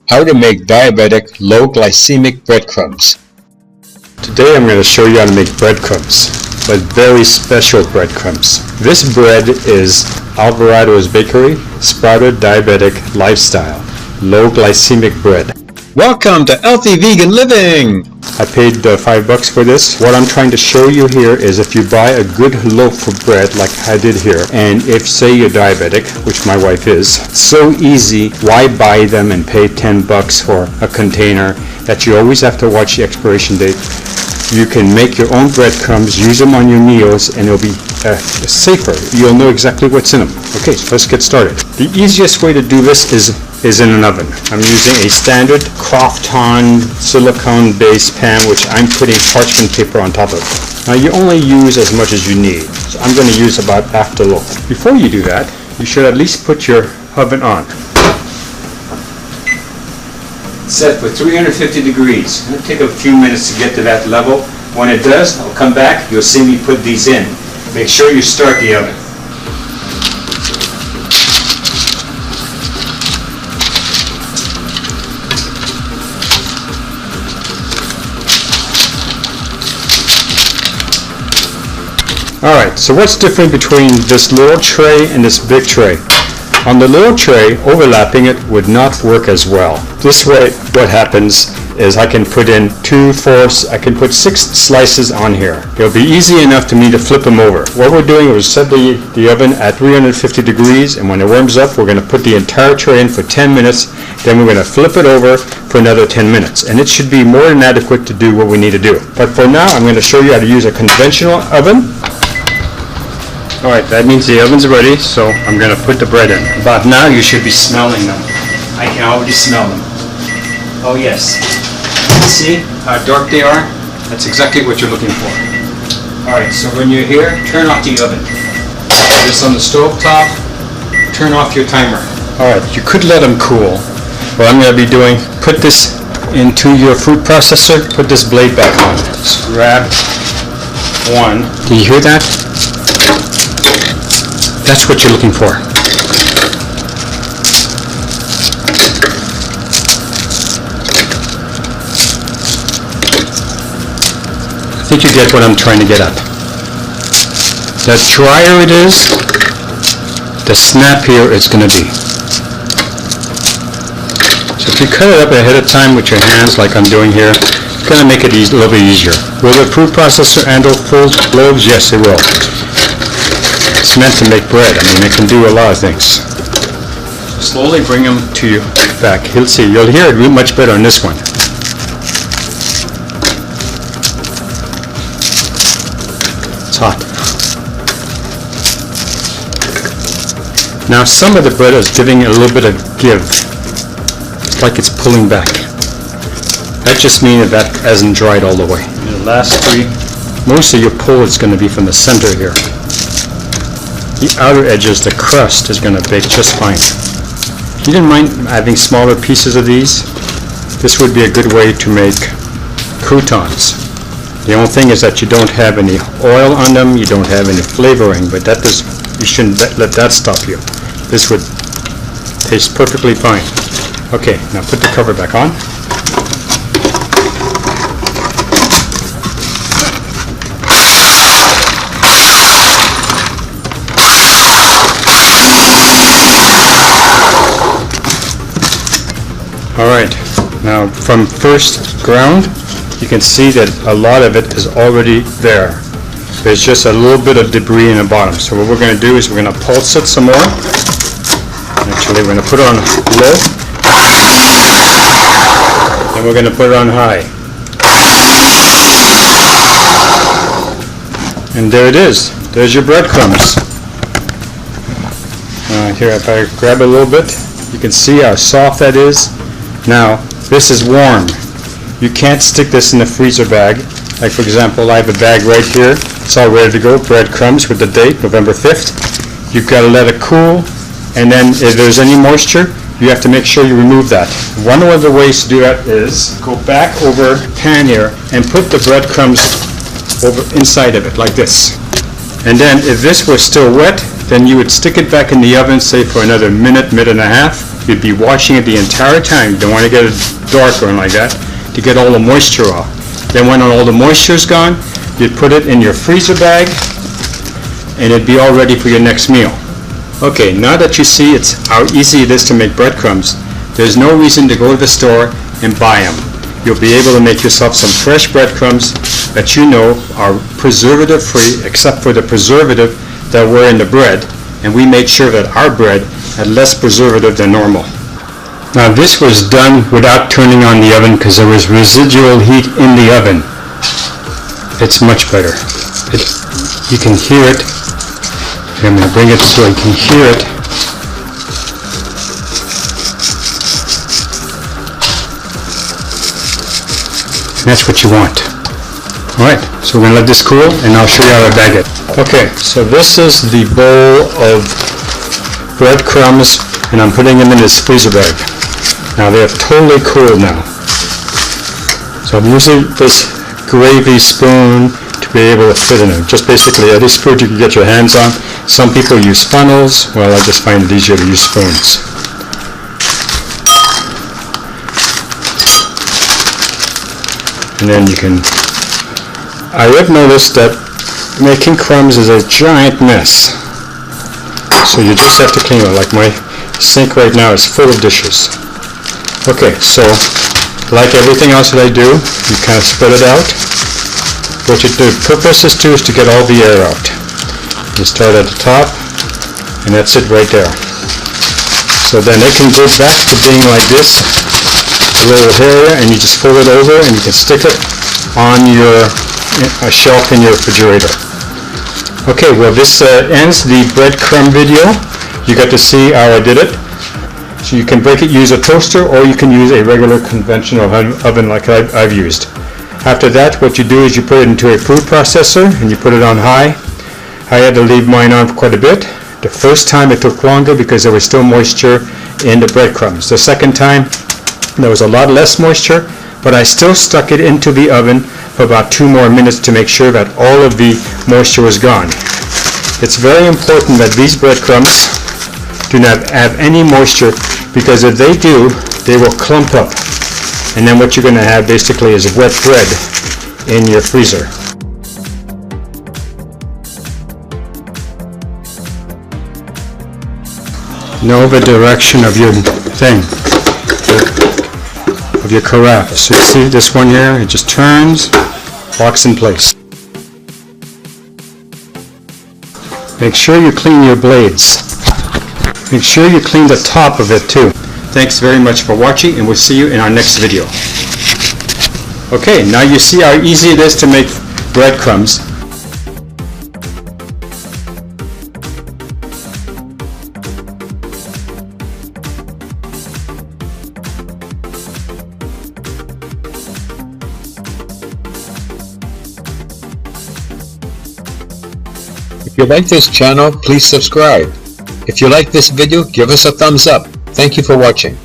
How to make diabetic low glycemic breadcrumbs. Today I'm going to show you how to make breadcrumbs, but very special breadcrumbs. This bread is Alvarado's Bakery Sprouted Diabetic Lifestyle Low Glycemic Bread. Welcome to Healthy Vegan Living! I paid $5 for this. What I'm trying to show you here is if you buy a good loaf of bread like I did here, and if say you're diabetic, which my wife is, so easy, why buy them and pay $10 for a container that you always have to watch the expiration date? You can make your own breadcrumbs, use them on your meals, and it'll be safer. You'll know exactly what's in them. Okay, so let's get started. The easiest way to do this is in an oven. I'm using a standard Crofton silicone-based pan, which I'm putting parchment paper on top of. Now you only use as much as you need. So I'm going to use about half the loaf. Before you do that, you should at least put your oven on. Set for 350 degrees. It'll take a few minutes to get to that level. When it does, I'll come back. You'll see me put these in. Make sure you start the oven. Alright, so what's different between this little tray and this big tray? On the little tray, overlapping it would not work as well. This way, what happens is I can put in 2, 4, I can put 6 slices on here. It'll be easy enough to me to flip them over. What we're doing is set the oven at 350 degrees, and when it warms up, we're going to put the entire tray in for 10 minutes, then we're going to flip it over for another 10 minutes. And it should be more than adequate to do what we need to do. But for now, I'm going to show you how to use a conventional oven. Alright, that means the oven's ready, so I'm going to put the bread in. About now you should be smelling them. I can already smell them. Oh yes. See how dark they are? That's exactly what you're looking for. Alright, so when you're here, turn off the oven. Put this on the stove top. Turn off your timer. Alright, you could let them cool. What I'm going to be doing, put this into your food processor, put this blade back on. Just grab one. Do you hear that? That's what you're looking for. I think you get what I'm trying to get at. The drier it is, the snappier it's going to be. So if you cut it up ahead of time with your hands like I'm doing here, it's going to make it a little bit easier. Will the food processor handle full loaves? Yes, it will. It's meant to make bread. I mean, it can do a lot of things. Slowly bring them to you back. You'll see. You'll hear it much better on this one. It's hot. Now, some of the bread is giving a little bit of give. It's like it's pulling back. That just means that hasn't dried all the way. And the last three, most of your pull is going to be from the center here. The outer edges, the crust, is going to bake just fine. If you didn't mind having smaller pieces of these, this would be a good way to make croutons. The only thing is that you don't have any oil on them, you don't have any flavoring, but that does, you shouldn't let that stop you. This would taste perfectly fine. Okay, now put the cover back on. Alright, now from first ground, you can see that a lot of it is already there. There's just a little bit of debris in the bottom. So what we're going to do is we're going to pulse it some more. Actually, we're going to put it on low. And we're going to put it on high. And there it is. There's your breadcrumbs. Here, if I grab it a little bit, you can see how soft that is. Now, this is warm. You can't stick this in a freezer bag. Like for example, I have a bag right here. It's all ready to go. Breadcrumbs with the date, November 5th. You've got to let it cool. And then if there's any moisture, you have to make sure you remove that. One of the ways to do that is go back over the pan here and put the breadcrumbs over inside of it like this. And then if this was still wet, then you would stick it back in the oven, say for another minute, minute and a half. You'd be washing it the entire time. You don't want to get it dark or anything like that, to get all the moisture off. Then when all the moisture is gone, you'd put it in your freezer bag, and it'd be all ready for your next meal. Okay, now that you see how easy it is to make breadcrumbs, there's no reason to go to the store and buy them. You'll be able to make yourself some fresh breadcrumbs that you know are preservative free, except for the preservative that were in the bread, and we made sure that our bread had less preservative than normal. Now this was done without turning on the oven because there was residual heat in the oven. It's much better. You can hear it. I'm going to bring it so you can hear it. And that's what you want. Alright, so we're going to let this cool and I'll show you how to bag it. Okay, so this is the bowl of breadcrumbs and I'm putting them in this freezer bag. Now they're totally cool now. So I'm using this gravy spoon to be able to fit in them. Just basically any spoon you can get your hands on. Some people use funnels. Well, I just find it easier to use spoons. And then you can... I have noticed that making crumbs is a giant mess. So you just have to clean it. Like my sink right now is full of dishes. Okay, so like everything else that I do, you kind of spread it out. What the purpose is to get all the air out. You start at the top, and that's it right there. So then it can go back to being like this, a little hair, and you just fold it over, and you can stick it on a shelf in your refrigerator. Okay, well this ends the breadcrumb video. You got to see how I did it. So you can use a toaster, or you can use a regular conventional oven like I've used. After that, what you do is you put it into a food processor and you put it on high. I had to leave mine on for quite a bit. The first time it took longer because there was still moisture in the breadcrumbs. The second time there was a lot less moisture, but I still stuck it into the oven for about 2 more minutes to make sure that all of the moisture was gone. It's very important that these breadcrumbs do not have any moisture, because if they do, they will clump up. And then what you're going to have basically is wet bread in your freezer. Know the direction of your thing, of your carafe. So you see this one here, it just turns, locks in place. Make sure you clean your blades. Make sure you clean the top of it too. Thanks very much for watching, and we'll see you in our next video. Okay, now you see how easy it is to make breadcrumbs. If you like this channel, please subscribe. If you like this video, give us a thumbs up. Thank you for watching.